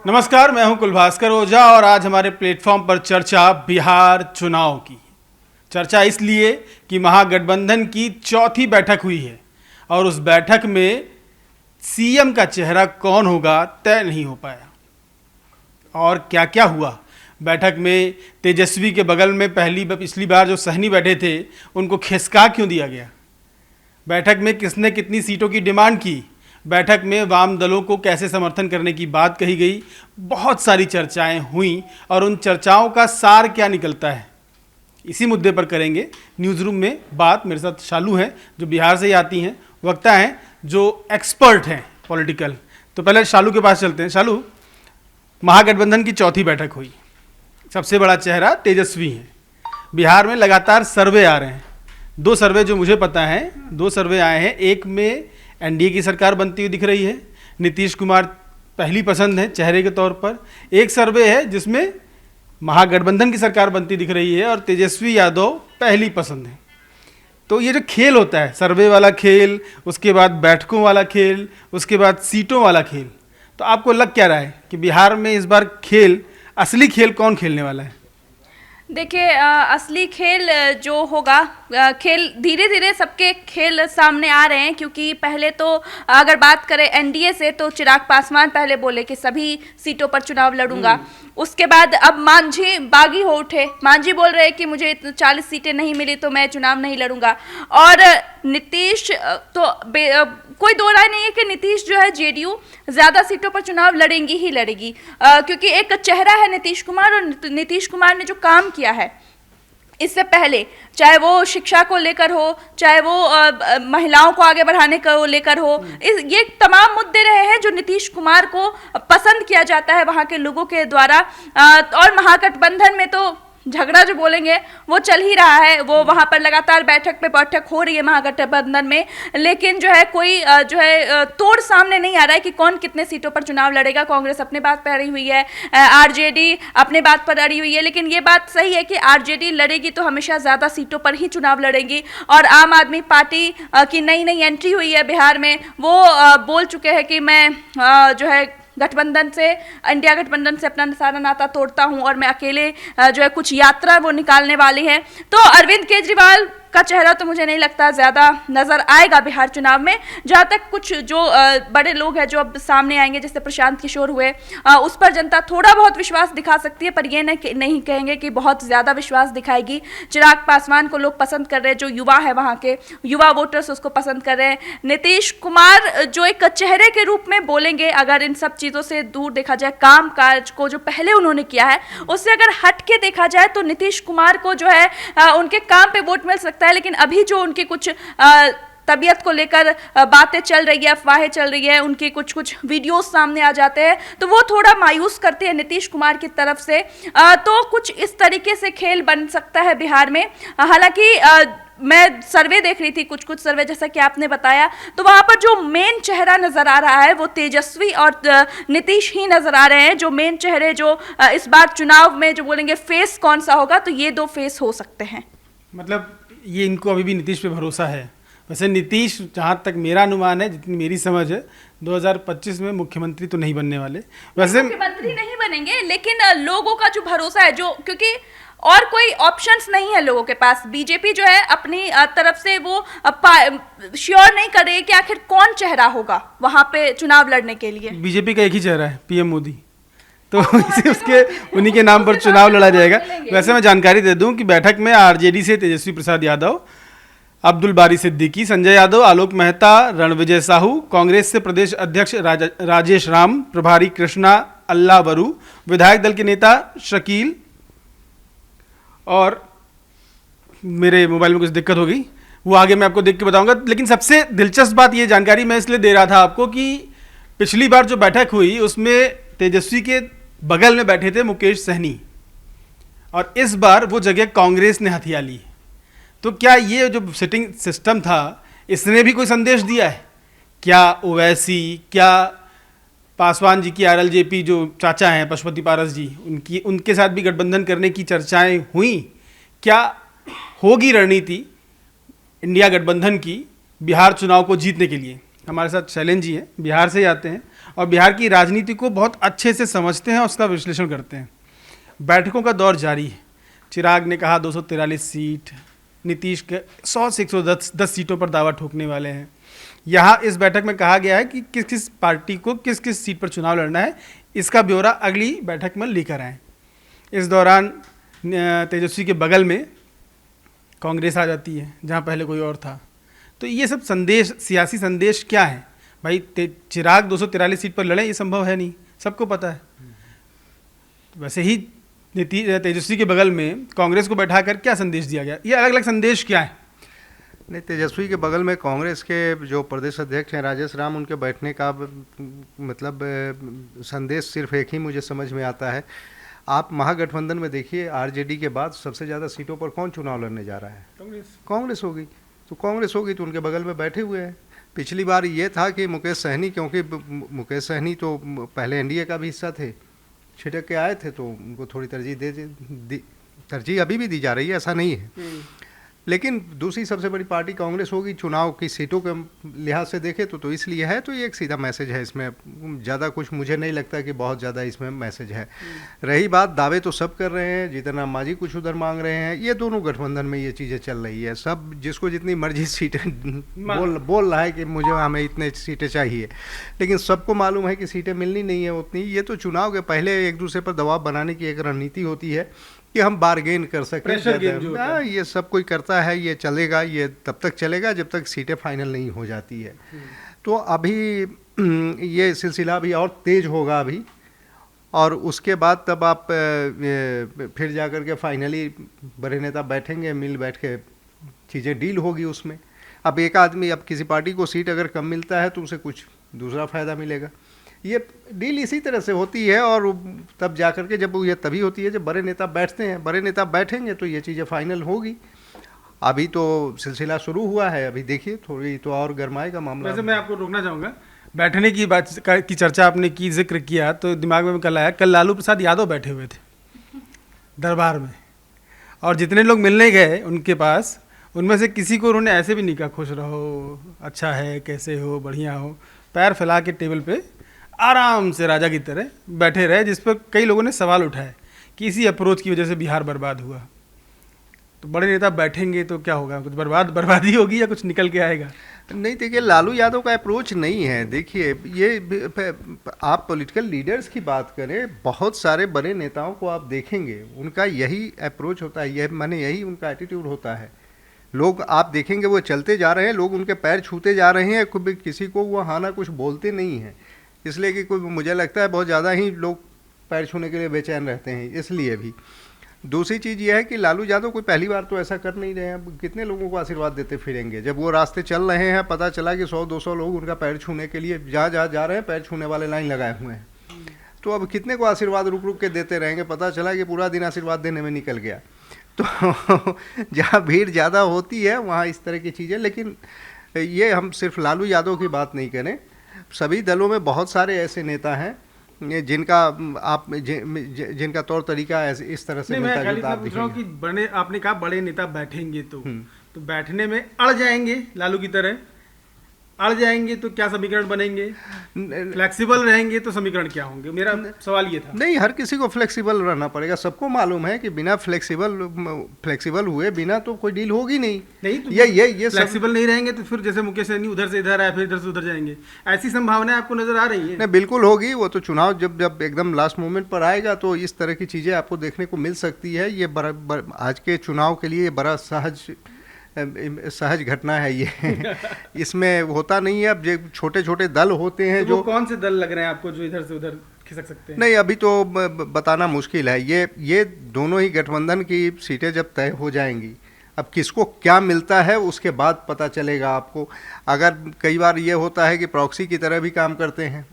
नमस्कार, मैं हूं कुलभास्कर ओझा और आज हमारे प्लेटफॉर्म पर चर्चा बिहार चुनाव की। चर्चा इसलिए कि महागठबंधन की चौथी बैठक हुई है और उस बैठक में सीएम का चेहरा कौन होगा तय नहीं हो पाया। और क्या क्या हुआ बैठक में? तेजस्वी के बगल में पिछली बार जो सहनी बैठे थे उनको खिसका क्यों दिया गया? बैठक में किसने कितनी सीटों की डिमांड की? बैठक में वाम दलों को कैसे समर्थन करने की बात कही गई? बहुत सारी चर्चाएं हुई और उन चर्चाओं का सार क्या निकलता है, इसी मुद्दे पर करेंगे न्यूज़ रूम में बात। मेरे साथ शालू हैं जो बिहार से ही आती हैं, वक्ता हैं जो एक्सपर्ट हैं पॉलिटिकल। तो पहले शालू के पास चलते हैं। शालू, महागठबंधन की चौथी बैठक हुई, सबसे बड़ा चेहरा तेजस्वी है। बिहार में लगातार सर्वे आ रहे हैं, दो सर्वे जो मुझे पता है, दो सर्वे आए हैं। एक में एनडीए की सरकार बनती हुई दिख रही है, नीतीश कुमार पहली पसंद है चेहरे के तौर पर। एक सर्वे है जिसमें महागठबंधन की सरकार बनती दिख रही है और तेजस्वी यादव पहली पसंद है। तो ये जो खेल होता है, सर्वे वाला खेल, उसके बाद बैठकों वाला खेल, उसके बाद सीटों वाला खेल, तो आपको लग क्या रहा है कि बिहार में इस बार असली खेल कौन खेलने वाला है? देखिए, असली खेल जो होगा, खेल धीरे धीरे सबके खेल सामने आ रहे हैं। क्योंकि पहले तो अगर बात करें एनडीए से तो चिराग पासवान पहले बोले कि सभी सीटों पर चुनाव लड़ूंगा। उसके बाद अब मांझी बागी हो उठे, मांझी बोल रहे हैं कि मुझे 40 सीटें नहीं मिली तो मैं चुनाव नहीं लड़ूंगा। और नीतीश तो कोई दो राय नहीं है कि नीतीश जो है जेडीयू ज़्यादा सीटों पर चुनाव लड़ेंगी ही लड़ेगी, क्योंकि एक चेहरा है नीतीश कुमार। और नीतीश कुमार ने जो काम किया है इससे पहले, चाहे वो शिक्षा को लेकर हो, चाहे वो महिलाओं को आगे बढ़ाने को लेकर हो, ये तमाम मुद्दे रहे हैं जो नीतीश कुमार को पसंद किया जाता है वहाँ के लोगों के द्वारा। और महागठबंधन में तो झगड़ा जो बोलेंगे वो चल ही रहा है, वो वहाँ पर लगातार बैठक पे बैठक हो रही है महागठबंधन में। लेकिन जो है कोई जो है तोड़ सामने नहीं आ रहा है कि कौन कितने सीटों पर चुनाव लड़ेगा। कांग्रेस अपने बात पर अड़ी हुई है, आरजेडी अपने बात पर अड़ी हुई है। लेकिन ये बात सही है कि आरजेडी लड़ेगी तो हमेशा ज़्यादा सीटों पर ही चुनाव लड़ेगी। और आम आदमी पार्टी की नई नई एंट्री हुई है बिहार में, वो बोल चुके हैं कि मैं जो है गठबंधन से, इंडिया गठबंधन से अपना सारा नाता तोड़ता हूं और मैं अकेले जो है कुछ यात्रा वो निकालने वाली है। तो अरविंद केजरीवाल का चेहरा तो मुझे नहीं लगता ज़्यादा नज़र आएगा बिहार चुनाव में। जहाँ तक कुछ जो बड़े लोग हैं जो अब सामने आएंगे, जैसे प्रशांत किशोर हुए, उस पर जनता थोड़ा बहुत विश्वास दिखा सकती है, पर ये नहीं कहेंगे कि बहुत ज़्यादा विश्वास दिखाएगी। चिराग पासवान को लोग पसंद कर रहे हैं, जो युवा है वहाँ के युवा वोटर्स उसको पसंद कर रहे हैं। नीतीश कुमार जो एक चेहरे के रूप में बोलेंगे, अगर इन सब चीज़ों से दूर देखा जाए, काम काज को जो पहले उन्होंने किया है उससे अगर हट के देखा जाए तो नीतीश कुमार को जो है उनके काम पे वोट मिल सकता है। लेकिन अभी जो उनकी कुछ तबीयत को लेकर बातें चल रही है, अफवाहें चल रही है, उनके कुछ कुछ वीडियोस सामने आ जाते हैं तो वो थोड़ा मायूस करते हैं नीतीश कुमार की तरफ से। तो कुछ इस तरीके से खेल बन सकता है बिहार में। हालांकि मैं सर्वे देख रही थी, कुछ कुछ सर्वे जैसा कि आपने बताया, तो वहाँ पर जो मेन चेहरा नज़र आ रहा है वो तेजस्वी और नीतीश ही नज़र आ रहे हैं। जो मेन चेहरे जो इस बार चुनाव में जो बोलेंगे फेस कौन सा होगा, तो ये दो फेस हो सकते हैं। मतलब ये इनको अभी भी नीतीश पे भरोसा है। वैसे नीतीश, जहाँ तक मेरा अनुमान है, जितनी मेरी समझ है, 2025 में मुख्यमंत्री तो नहीं बनने वाले। वैसे मुख्यमंत्री नहीं बनेंगे, लेकिन लोगों का जो भरोसा है, जो क्योंकि और कोई ऑप्शंस नहीं है लोगों के पास। बीजेपी जो है अपनी तरफ से वो श्योर नहीं कर रही है कि आखिर कौन चेहरा होगा वहाँ पे चुनाव लड़ने के लिए। बीजेपी का एक ही चेहरा है, पीएम मोदी, तो इसे उसके उन्हीं के नाम पर चुनाव लड़ा जाएगा। वैसे मैं जानकारी दे दूं कि बैठक में आरजेडी से तेजस्वी प्रसाद यादव, अब्दुल बारी सिद्दीकी, संजय यादव, आलोक मेहता, रणविजय साहू, कांग्रेस से प्रदेश अध्यक्ष राजेश राम, प्रभारी कृष्णा अल्लाह बरू, विधायक दल के नेता शकील, और मेरे मोबाइल में कुछ दिक्कत हो गई, वो आगे मैं आपको देख के बताऊंगा। लेकिन सबसे दिलचस्प बात, ये जानकारी मैं इसलिए दे रहा था आपको कि पिछली बार जो बैठक हुई उसमें तेजस्वी के बगल में बैठे थे मुकेश सहनी, और इस बार वो जगह कांग्रेस ने हथिया ली। तो क्या ये जो सिटिंग सिस्टम था इसने भी कोई संदेश दिया है? क्या ओवैसी, क्या पासवान जी की आरएलजेपी जो चाचा हैं पशुपति पारस जी, उनके साथ भी गठबंधन करने की चर्चाएं हुई? क्या होगी रणनीति इंडिया गठबंधन की बिहार चुनाव को जीतने के लिए? हमारे साथ शैलेंद्र जी हैं, बिहार से ही आते हैं और बिहार की राजनीति को बहुत अच्छे से समझते हैं और उसका विश्लेषण करते हैं। बैठकों का दौर जारी है। चिराग ने कहा 243 सीट, नीतीश के 100 से 110 सीटों पर दावा ठोकने वाले हैं। यहाँ इस बैठक में कहा गया है कि किस किस पार्टी को किस किस सीट पर चुनाव लड़ना है, इसका ब्यौरा अगली बैठक में लेकर आएँ। इस दौरान तेजस्वी के बगल में कांग्रेस आ जाती है, जहाँ पहले कोई और था। तो ये सब संदेश, सियासी संदेश क्या है भाई? चिराग 243 सीट पर लड़े, ये संभव है नहीं, सबको पता है। वैसे ही तेजस्वी के बगल में कांग्रेस को बैठाकर क्या संदेश दिया गया? ये अलग अलग संदेश क्या है? नहीं, तेजस्वी के बगल में कांग्रेस के जो प्रदेश अध्यक्ष हैं राजेश राम, उनके बैठने का मतलब संदेश सिर्फ एक ही मुझे समझ में आता है। आप महागठबंधन में देखिए, आरजेडी के बाद सबसे ज़्यादा सीटों पर कौन चुनाव लड़ने जा रहा है? कांग्रेस होगी। तो कांग्रेस होगी तो उनके बगल में बैठे हुए हैं। पिछली बार ये था कि मुकेश सहनी, क्योंकि मुकेश सहनी तो पहले एनडीए का भी हिस्सा थे, छिटक के आए थे, तो उनको थोड़ी तरजीह अभी भी दी जा रही है, ऐसा नहीं है। लेकिन दूसरी सबसे बड़ी पार्टी कांग्रेस होगी। चुनाव की सीटों के लिहाज से देखें तो इसलिए है। तो ये एक सीधा मैसेज है, इसमें ज़्यादा कुछ मुझे नहीं लगता कि बहुत ज़्यादा इसमें मैसेज है। रही बात, दावे तो सब कर रहे हैं, जीतन राम मांझी कुछ उधर मांग रहे हैं, ये दोनों गठबंधन में ये चीज़ें चल रही है। सब जिसको जितनी मर्जी सीटें बोल रहा है कि मुझे हमें इतने सीटें चाहिए, लेकिन सबको मालूम है कि सीटें मिलनी नहीं है उतनी। ये तो चुनाव के पहले एक दूसरे पर दबाव बनाने की एक रणनीति होती है कि हम बारगेन कर सकें। ये सब कोई करता है, ये चलेगा, ये तब तक चलेगा जब तक सीटें फाइनल नहीं हो जाती है। तो अभी ये सिलसिला भी और तेज होगा अभी, और उसके बाद तब आप फिर जा कर के फाइनली बड़े नेता बैठेंगे, मिल बैठ के चीज़ें डील होगी उसमें। अब एक आदमी, अब किसी पार्टी को सीट अगर कम मिलता है तो उसे कुछ दूसरा फ़ायदा मिलेगा। ये डील इसी तरह से होती है, और तब जा कर के जब ये तभी होती है जब बड़े नेता बैठते हैं। बड़े नेता बैठेंगे तो ये चीज़ें फाइनल होगी। अभी तो सिलसिला शुरू हुआ है, अभी देखिए थोड़ी तो और गरमाएगा मामला। वैसे मैं आपको रोकना चाहूँगा, बैठने की बात की चर्चा आपने की, जिक्र किया, तो दिमाग में कल आया, कल लालू प्रसाद यादव बैठे हुए थे दरबार में, और जितने लोग मिलने गए उनके पास, उनमें से किसी को उन्होंने ऐसे भी नहीं कहा खुश रहो, अच्छा है, कैसे हो, बढ़िया हो। पैर फैला के टेबल पे आराम से राजा की तरह बैठे रहे, जिस पर कई लोगों ने सवाल उठाए कि इसी अप्रोच की वजह से बिहार बर्बाद हुआ। तो बड़े नेता बैठेंगे तो क्या होगा? कुछ बर्बादी होगी या कुछ निकल के आएगा? नहीं, देखिए लालू यादव का अप्रोच नहीं है। देखिए ये आप पॉलिटिकल लीडर्स की बात करें, बहुत सारे बड़े नेताओं को आप देखेंगे, उनका यही अप्रोच होता है, यही उनका एटीट्यूड होता है। लोग आप देखेंगे वो चलते जा रहे हैं, लोग उनके पैर छूते जा रहे हैं, किसी को वो हाँ ना कुछ बोलते नहीं हैं, इसलिए कि कोई, मुझे लगता है बहुत ज़्यादा ही लोग पैर छूने के लिए बेचैन रहते हैं, इसलिए भी। दूसरी चीज़ यह है कि लालू यादव कोई पहली बार तो ऐसा कर नहीं रहे हैं। अब कितने लोगों को आशीर्वाद देते फिरेंगे? जब वो रास्ते चल रहे हैं, पता चला कि 100-200 लोग उनका पैर छूने के लिए जहाँ जा रहे हैं, पैर छूने वाले लाइन लगाए हुए हैं, तो अब कितने को आशीर्वाद रुक के देते रहेंगे? पता चला कि पूरा दिन आशीर्वाद देने में निकल गया। तो जहाँ भीड़ ज़्यादा होती है वहाँ इस तरह की चीज़ें। लेकिन ये हम सिर्फ लालू यादव की बात नहीं करें, सभी दलों में बहुत सारे ऐसे नेता हैं जिनका तौर तरीका इस तरह से मिलता जुलता। मैं पूछ रहा हूँ कि आपने कहा बड़े नेता बैठेंगे तो बैठने में अड़ जाएंगे, लालू की तरह अड़ जाएंगे तो क्या समीकरण बनेंगे? फ्लेक्सिबल रहेंगे तो समीकरण क्या होंगे? मेरा सवाल ये था। नहीं, हर किसी को फ्लेक्सिबल रहना पड़ेगा। सबको मालूम है कि बिना फ्लेक्सिबल हुए बिना तो कोई डील होगी नहीं। तो ये फ्लेक्सिबल नहीं रहेंगे तो फिर जैसे मुकेश सहनी उधर से इधर आए, फिर इधर से उधर जाएंगे, ऐसी संभावनाएं आपको नजर आ रही है? नहीं, बिल्कुल होगी। वो तो चुनाव जब एकदम लास्ट मोमेंट पर आएगा तो इस तरह की चीज़ें आपको देखने को मिल सकती है। ये आज के चुनाव के लिए बड़ा सहज घटना है ये। इसमें होता नहीं है। अब जो छोटे छोटे दल होते हैं, तो जो कौन से दल लग रहे हैं आपको जो इधर से उधर खिसक सकते हैं? नहीं, अभी तो बताना मुश्किल है। ये दोनों ही गठबंधन की सीटें जब तय हो जाएंगी, अब किसको क्या मिलता है उसके बाद पता चलेगा आपको। अगर कई बार ये होता है कि प्रॉक्सी की तरह भी काम करते हैं,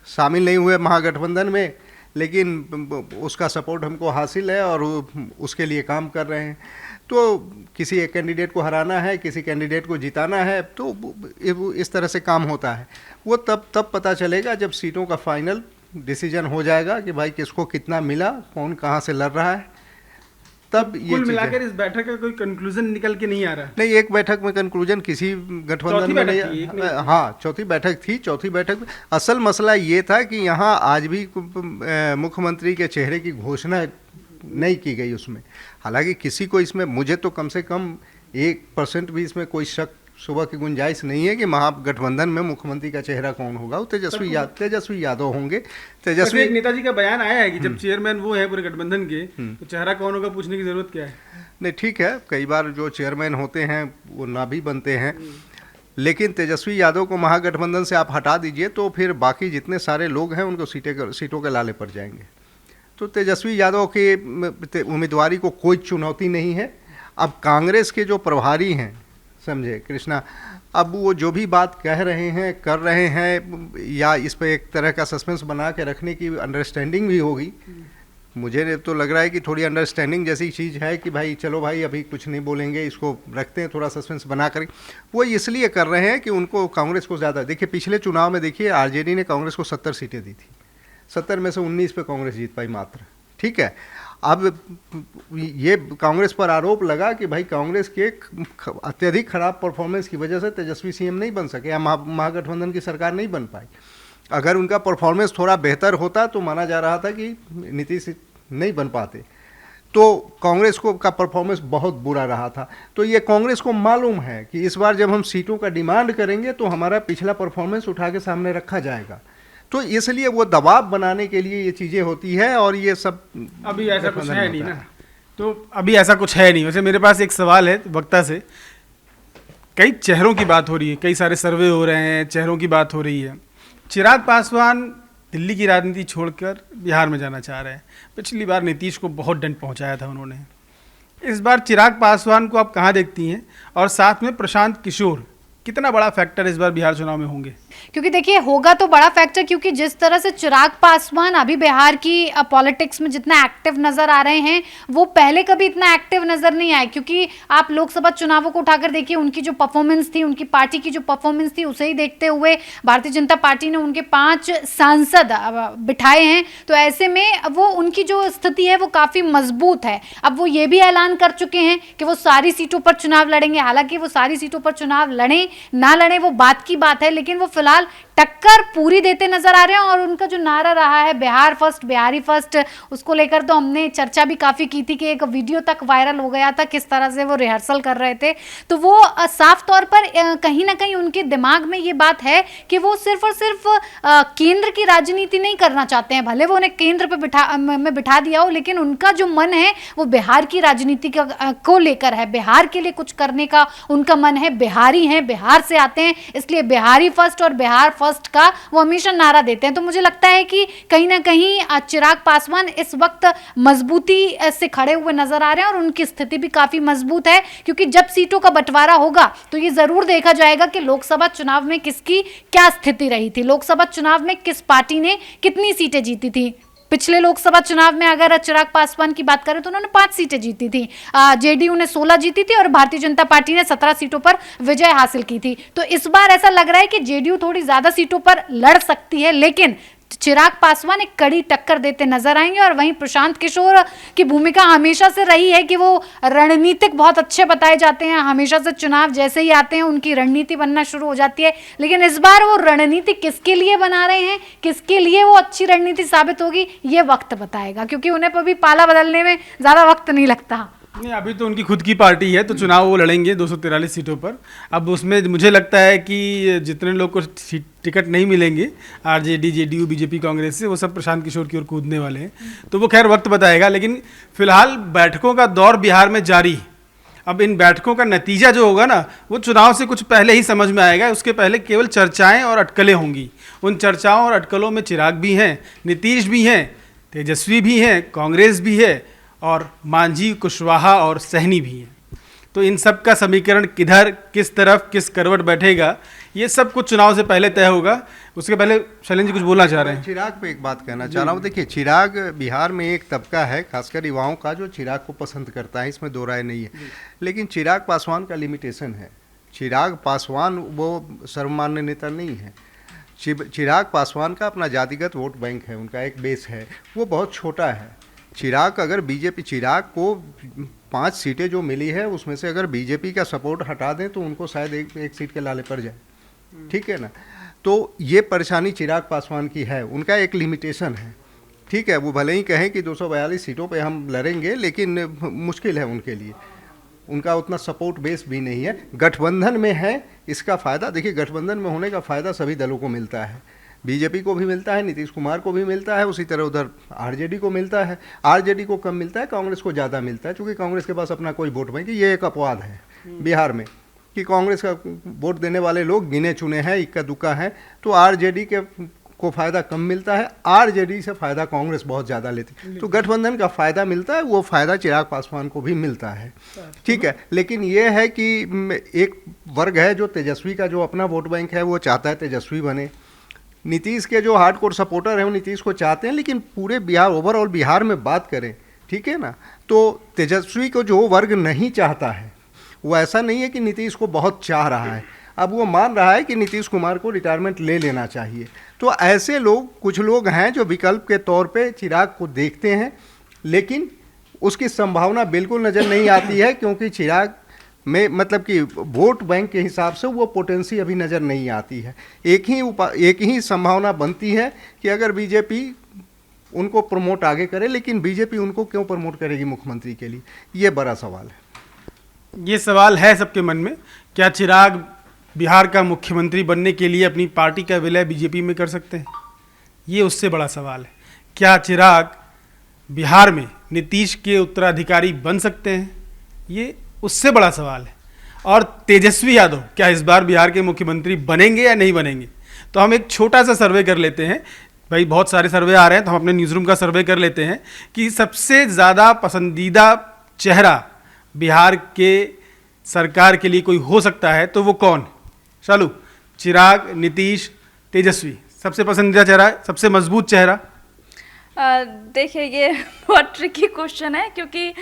शामिल नहीं हुए महागठबंधन में, लेकिन उसका सपोर्ट हमको हासिल है और उसके लिए काम कर रहे हैं। तो किसी एक कैंडिडेट को हराना है, किसी कैंडिडेट को जिताना है, तो इस तरह से काम होता है। वो तब पता चलेगा जब सीटों का फाइनल डिसीजन हो जाएगा कि भाई किसको कितना मिला, कौन कहाँ से लड़ रहा है, तब ये कुल चीजें- मिलाकर इस बैठक का कोई कंक्लूजन निकल के नहीं आ रहा। नहीं, एक बैठक में कंक्लूजन किसी गठबंधन चौथी में बैठक थी, नहीं। एक नहीं। हाँ, चौथी बैठक थी। चौथी बैठक में असल मसला ये था कि यहाँ आज भी मुख्यमंत्री के चेहरे की घोषणा नहीं की गई उसमें। हालांकि किसी को इसमें, मुझे तो कम से कम 1% भी इसमें कोई शक सुबह की गुंजाइश नहीं है कि महागठबंधन में मुख्यमंत्री का चेहरा कौन होगा। वो तेजस्वी यादव होंगे। वैसे एक नेताजी का बयान आया है कि जब चेयरमैन वो है पूरे गठबंधन के, तो चेहरा कौन होगा पूछने की जरूरत क्या है। नहीं, ठीक है, कई बार जो चेयरमैन होते हैं वो ना भी बनते हैं, लेकिन तेजस्वी यादव को महागठबंधन से आप हटा दीजिए तो फिर बाकी जितने सारे लोग हैं उनको सीटों के लाले पड़ जाएंगे। तो तेजस्वी यादव के उम्मीदवारी को कोई चुनौती नहीं है। अब कांग्रेस के जो प्रभारी हैं, समझे कृष्णा, अब वो जो भी बात कह रहे हैं, कर रहे हैं, या इस पे एक तरह का सस्पेंस बना के रखने की अंडरस्टैंडिंग भी होगी। मुझे तो लग रहा है कि थोड़ी अंडरस्टैंडिंग जैसी चीज़ है कि भाई चलो भाई अभी कुछ नहीं बोलेंगे, इसको रखते हैं थोड़ा सस्पेंस बना कर। वो इसलिए कर रहे हैं कि उनको कांग्रेस को ज़्यादा, देखिए पिछले चुनाव में देखिए आरजेडी ने कांग्रेस को 70 सीटें दी थी, 70 में से 19 पे कांग्रेस जीत पाई मात्र। ठीक है, अब ये कांग्रेस पर आरोप लगा कि भाई कांग्रेस के अत्यधिक खराब परफॉर्मेंस की वजह से तेजस्वी सीएम नहीं बन सके या महागठबंधन की सरकार नहीं बन पाई। अगर उनका परफॉर्मेंस थोड़ा बेहतर होता तो माना जा रहा था कि नीतीश नहीं बन पाते। तो कांग्रेस को का परफॉर्मेंस बहुत बुरा रहा था। तो ये कांग्रेस को मालूम है कि इस बार जब हम सीटों का डिमांड करेंगे तो हमारा पिछला परफॉर्मेंस उठा के सामने रखा जाएगा। तो इसलिए वो दबाव बनाने के लिए ये चीज़ें होती है और ये सब अभी ऐसा कुछ है नहीं ना। तो अभी ऐसा कुछ है नहीं। वैसे मेरे पास एक सवाल है वक्ता से, कई चेहरों की बात हो रही है, कई सारे सर्वे हो रहे हैं, चेहरों की बात हो रही है। चिराग पासवान दिल्ली की राजनीति छोड़कर बिहार में जाना चाह रहे हैं। पिछली बार नीतीश को बहुत दंड पहुंचाया था उन्होंने। इस बार चिराग पासवान को आप कहाँ देखती हैं, और साथ में प्रशांत किशोर कितना बड़ा फैक्टर इस बार बिहार चुनाव में होंगे? क्योंकि देखिए होगा तो बड़ा फैक्टर, क्योंकि जिस तरह से चिराग पासवान अभी बिहार की पॉलिटिक्स में जितना एक्टिव नजर आ रहे हैं वो पहले कभी इतना एक्टिव नजर नहीं आए। क्योंकि आप लोकसभा चुनावों को उठाकर देखिए, उनकी जो परफॉर्मेंस थी, उनकी पार्टी की जो परफॉर्मेंस थी, उसे ही देखते हुए भारतीय जनता पार्टी ने उनके 5 सांसद बिठाए हैं। तो ऐसे में वो उनकी जो स्थिति है वो काफी मजबूत है। अब वो ये भी ऐलान कर चुके हैं कि वो सारी सीटों पर चुनाव लड़ेंगे। हालांकि वो सारी सीटों पर चुनाव लड़े ना लड़े वो बात की बात है, लेकिन वो फिलहाल टक्कर पूरी देते नजर आ रहे हैं। और उनका जो नारा रहा है बिहार फर्स्ट, बिहारी फर्स्ट, उसको लेकर तो हमने चर्चा भी काफी की थी कि एक वीडियो तक वायरल हो गया था किस तरह से वो रिहर्सल कर रहे थे। तो वो साफ तौर पर कहीं ना कहीं उनके दिमाग में ये बात है कि वो सिर्फ और सिर्फ केंद्र की राजनीति नहीं करना चाहते हैं। भले वो उन्हें केंद्र पे बिठा दिया हो, लेकिन उनका जो मन है वो बिहार की राजनीति को लेकर है। बिहार के लिए कुछ करने का उनका मन है। बिहारी हैं, बिहार से आते हैं, इसलिए बिहारी फर्स्ट और बिहार फर्स्ट का वो हमेशा नारा देते हैं। तो मुझे लगता है कि कहीं ना कहीं चिराग पासवान इस वक्त मजबूती से खड़े हुए नजर आ रहे हैं और उनकी स्थिति भी काफी मजबूत है। क्योंकि जब सीटों का बंटवारा होगा तो ये जरूर देखा जाएगा कि लोकसभा चुनाव में किसकी क्या स्थिति रही थी, लोकसभा चुनाव में किस पार्टी ने कितनी सीटें जीती थी। पिछले लोकसभा चुनाव में अगर चिराग पासवान की बात करें तो उन्होंने 5 सीटें जीती थी, जेडीयू ने 16 जीती थी और भारतीय जनता पार्टी ने 17 सीटों पर विजय हासिल की थी। तो इस बार ऐसा लग रहा है कि जेडीयू थोड़ी ज्यादा सीटों पर लड़ सकती है, लेकिन चिराग पासवान एक कड़ी टक्कर देते नजर आएंगे। और वहीं प्रशांत किशोर की भूमिका हमेशा से रही है कि वो रणनीतिक बहुत अच्छे बताए जाते हैं। हमेशा से चुनाव जैसे ही आते हैं उनकी रणनीति बनना शुरू हो जाती है। लेकिन इस बार वो रणनीति किसके लिए बना रहे हैं, किसके लिए वो अच्छी रणनीति साबित होगी, ये वक्त बताएगा। क्योंकि उन्हें अभी पाला बदलने में ज्यादा वक्त नहीं लगता। नहीं, अभी तो उनकी खुद की पार्टी है, तो चुनाव वो लड़ेंगे 243 सीटों पर। अब उसमें मुझे लगता है कि जितने लोग को टिकट नहीं मिलेंगे आरजेडी, जेडीयू, बीजेपी, कांग्रेस से, वो सब प्रशांत किशोर की ओर कूदने वाले हैं। तो वो खैर वक्त बताएगा। लेकिन फिलहाल बैठकों का दौर बिहार में जारी है। अब इन बैठकों का नतीजा जो होगा ना, वो चुनाव से कुछ पहले ही समझ में आएगा। उसके पहले केवल चर्चाएँ और अटकलें होंगी। उन चर्चाओं और अटकलों में चिराग भी हैं, नीतीश भी हैं, तेजस्वी भी हैं, कांग्रेस भी है, और मांझी, कुशवाहा और सहनी भी हैं। तो इन सब का समीकरण किधर, किस तरफ, किस करवट बैठेगा, ये सब कुछ चुनाव से पहले तय होगा। उसके पहले शैलेंद्र जी कुछ बोलना चाह रहे हैं? चिराग पे एक बात कहना चाह रहा हूँ। देखिए, चिराग, बिहार में एक तबका है खासकर युवाओं का जो चिराग को पसंद करता है, इसमें दो राय नहीं है। लेकिन चिराग पासवान का लिमिटेशन है। चिराग पासवान वो सर्वमान्य नेता नहीं है। चिराग पासवान का अपना जातिगत वोट बैंक है, उनका एक बेस है, वो बहुत छोटा है। चिराग अगर बीजेपी, चिराग को 5 सीटें जो मिली है उसमें से अगर बीजेपी का सपोर्ट हटा दें तो उनको शायद एक सीट के लाले पड़ जाए, ठीक है ना। तो ये परेशानी चिराग पासवान की है, उनका एक लिमिटेशन है, ठीक है। वो भले ही कहें कि 242 सीटों पे हम लड़ेंगे, लेकिन मुश्किल है उनके लिए, उनका उतना सपोर्ट बेस भी नहीं है। गठबंधन में है, इसका फ़ायदा देखिए, गठबंधन में होने का फ़ायदा सभी दलों को मिलता है, बीजेपी को भी मिलता है, नीतीश कुमार को भी मिलता है, उसी तरह उधर आरजेडी को मिलता है। आरजेडी को कम मिलता है, कांग्रेस को ज़्यादा मिलता है, क्योंकि कांग्रेस के पास अपना कोई वोट बैंक, ये एक अपवाद है बिहार में कि कांग्रेस का वोट देने वाले लोग गिने चुने हैं, इक्का दुक्का हैं, तो आरजेडी को फ़ायदा कम मिलता है, आरजेडी से फ़ायदा कांग्रेस बहुत ज़्यादा लेती है। तो गठबंधन का फ़ायदा मिलता है, वो फ़ायदा चिराग पासवान को भी मिलता है, ठीक है। लेकिन ये है कि एक वर्ग है जो तेजस्वी का जो अपना वोट बैंक है वो चाहता है तेजस्वी बने, नीतीश के जो हार्डकोर सपोर्टर हैं वो नीतीश को चाहते हैं, लेकिन पूरे बिहार, ओवरऑल बिहार में बात करें, ठीक है ना, तो तेजस्वी को जो वर्ग नहीं चाहता है वो ऐसा नहीं है कि नीतीश को बहुत चाह रहा है, अब वो मान रहा है कि नीतीश कुमार को रिटायरमेंट ले लेना चाहिए। तो ऐसे लोग, कुछ लोग हैं जो विकल्प के तौर पे चिराग को देखते हैं, लेकिन उसकी संभावना बिल्कुल नज़र नहीं आती है, क्योंकि चिराग में मतलब कि वोट बैंक के हिसाब से वो पोटेंसी अभी नज़र नहीं आती है। एक ही संभावना बनती है कि अगर बीजेपी उनको प्रमोट आगे करे, लेकिन बीजेपी उनको क्यों प्रमोट करेगी मुख्यमंत्री के लिए, ये बड़ा सवाल है। ये सवाल है सबके मन में, क्या चिराग बिहार का मुख्यमंत्री बनने के लिए अपनी पार्टी का विलय बीजेपी में कर सकते हैं? ये उससे बड़ा सवाल है। क्या चिराग बिहार में नीतीश के उत्तराधिकारी बन सकते हैं? ये उससे बड़ा सवाल है। और तेजस्वी यादव क्या इस बार बिहार के मुख्यमंत्री बनेंगे या नहीं बनेंगे? तो हम एक छोटा सा सर्वे कर लेते हैं, भाई बहुत सारे सर्वे आ रहे हैं, तो हम अपने न्यूज़ रूम का सर्वे कर लेते हैं कि सबसे ज़्यादा पसंदीदा चेहरा बिहार के सरकार के लिए कोई हो सकता है तो वो कौन? चलो, चिराग, नीतीश, तेजस्वी, सबसे पसंदीदा चेहरा, सबसे मजबूत चेहरा? देखिए, ये बहुत ट्रिकी क्वेश्चन है, क्योंकि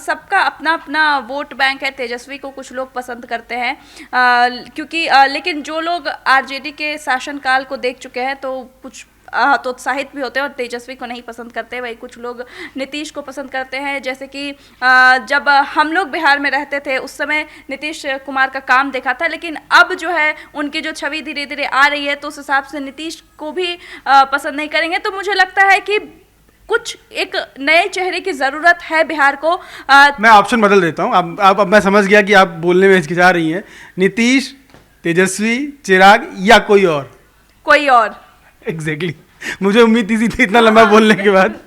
सबका अपना अपना वोट बैंक है। तेजस्वी को कुछ लोग पसंद करते हैं, क्योंकि लेकिन जो लोग आरजेडी के शासनकाल को देख चुके हैं तो कुछ तो उत्साहित भी होते हैं और तेजस्वी को नहीं पसंद करते। वही कुछ लोग नीतीश को पसंद करते हैं, जैसे कि जब हम लोग बिहार में रहते थे उस समय नीतीश कुमार का काम देखा था, लेकिन अब जो है उनकी जो छवि धीरे धीरे आ रही है तो उस हिसाब से नीतीश को भी पसंद नहीं करेंगे। तो मुझे लगता है कि कुछ एक नए चेहरे की ज़रूरत है बिहार को। मैं ऑप्शन बदल देता हूँ। अब मैं समझ गया कि आप बोलने में हिचकिचा रही हैं। नीतीश, तेजस्वी, चिराग या कोई और? कोई और। एग्जैक्टली मुझे उम्मीद थी इतना लंबा बोलने के बाद।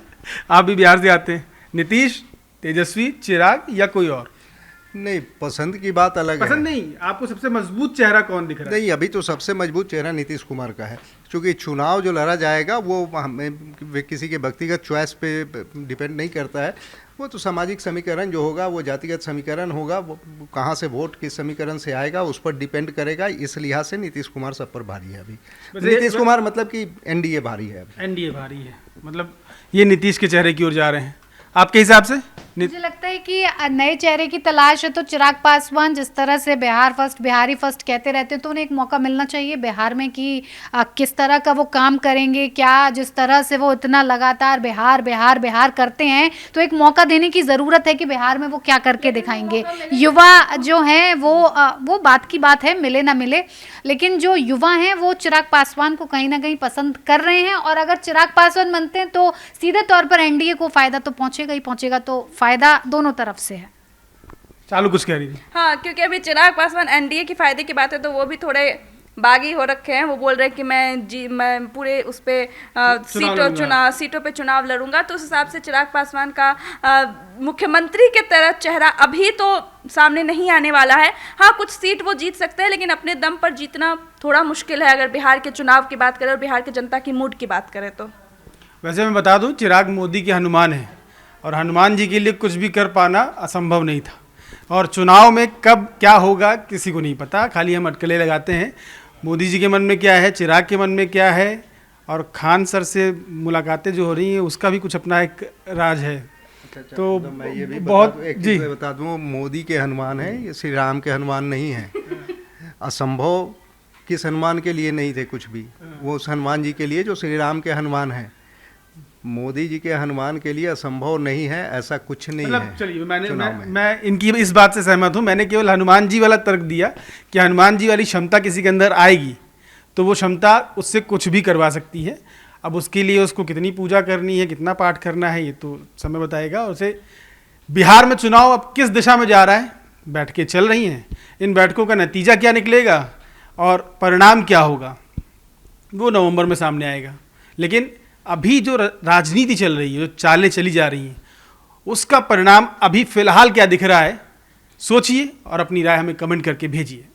आप भी बिहार से आते हैं। नीतीश, तेजस्वी, चिराग या कोई और? नहीं, पसंद की बात अलग है। पसंद नहीं, आपको सबसे मजबूत चेहरा कौन दिख रहा है? नहीं, अभी तो सबसे मजबूत चेहरा नीतीश कुमार का है, क्योंकि चुनाव जो लड़ा जाएगा वो हमें किसी के व्यक्तिगत चॉइस पे डिपेंड नहीं करता है। वो तो सामाजिक समीकरण जो होगा वो जातिगत समीकरण होगा, वो कहाँ से वोट किस समीकरण से आएगा उस पर डिपेंड करेगा। इस लिहाज से नीतीश कुमार सब पर भारी है अभी। नीतीश कुमार मतलब कि एनडीए भारी है अभी। एनडीए भारी है, मतलब ये नीतीश के चेहरे की ओर जा रहे हैं आपके हिसाब से? मुझे लगता है कि नए चेहरे की तलाश है, तो चिराग पासवान जिस तरह से बिहार फर्स्ट, बिहारी फर्स्ट कहते रहते हैं, तो उन्हें एक मौका मिलना चाहिए बिहार में कि किस तरह का वो काम करेंगे। क्या जिस तरह से वो इतना लगातार बिहार बिहार बिहार करते हैं, तो एक मौका देने की ज़रूरत है कि बिहार में वो क्या करके दिखाएंगे। युवा जो हैं वो बात की बात है, मिले ना मिले, लेकिन जो युवा हैं वो चिराग पासवान को कहीं ना कहीं पसंद कर रहे हैं। और अगर चिराग पासवान बनते हैं तो सीधे तौर पर एनडीए को फ़ायदा तो पहुँचेगा ही पहुँचेगा, तो फ़ायदा दोनों तरफ से है। चालू कुछ कह रही थी? हाँ, क्योंकि अभी चिराग पासवान एनडीए के फायदे की बात है तो वो भी थोड़े बागी हो रखे हैं। वो बोल रहे हैं कि मैं पूरे उस पे सीटों पे चुनाव लड़ूंगा। तो उस हिसाब से चिराग पासवान का मुख्यमंत्री के तरह चेहरा अभी तो सामने नहीं आने वाला है। हाँ, कुछ सीट वो जीत सकते हैं, लेकिन अपने दम पर जीतना थोड़ा मुश्किल है अगर बिहार के चुनाव की बात करें और बिहार की जनता की मूड की बात करें तो। वैसे मैं बता दूं, चिराग मोदी के हनुमान हैं और हनुमान जी के लिए कुछ भी कर पाना असंभव नहीं था। और चुनाव में कब क्या होगा किसी को नहीं पता, खाली हम अटकलें लगाते हैं। मोदी जी के मन में क्या है, चिराग के मन में क्या है, और खान सर से मुलाकातें जो हो रही हैं उसका भी कुछ अपना एक राज है। तो मैं ये भी बहुत जी बता दूं, मोदी के हनुमान है, ये श्री राम के हनुमान नहीं है। असंभव किस हनुमान के लिए नहीं थे कुछ भी, वो उस हनुमान जी के लिए जो श्री राम के हनुमान हैं। मोदी जी के हनुमान के लिए असंभव नहीं है, ऐसा कुछ नहीं मतलब है। चलिए चुनाव में। मैं इनकी इस बात से सहमत हूँ। मैंने केवल हनुमान जी वाला तर्क दिया कि हनुमान जी वाली क्षमता किसी के अंदर आएगी तो वो क्षमता उससे कुछ भी करवा सकती है। अब उसके लिए उसको कितनी पूजा करनी है, कितना पाठ करना है, ये तो समय बताएगा। और उसे बिहार में चुनाव अब किस दिशा में जा रहा है, बैठकें चल रही हैं, इन बैठकों का नतीजा क्या निकलेगा और परिणाम क्या होगा वो नवंबर में सामने आएगा। लेकिन अभी जो राजनीति चल रही है, जो चालें चली जा रही हैं, उसका परिणाम अभी फिलहाल क्या दिख रहा है, सोचिए और अपनी राय हमें कमेंट करके भेजिए।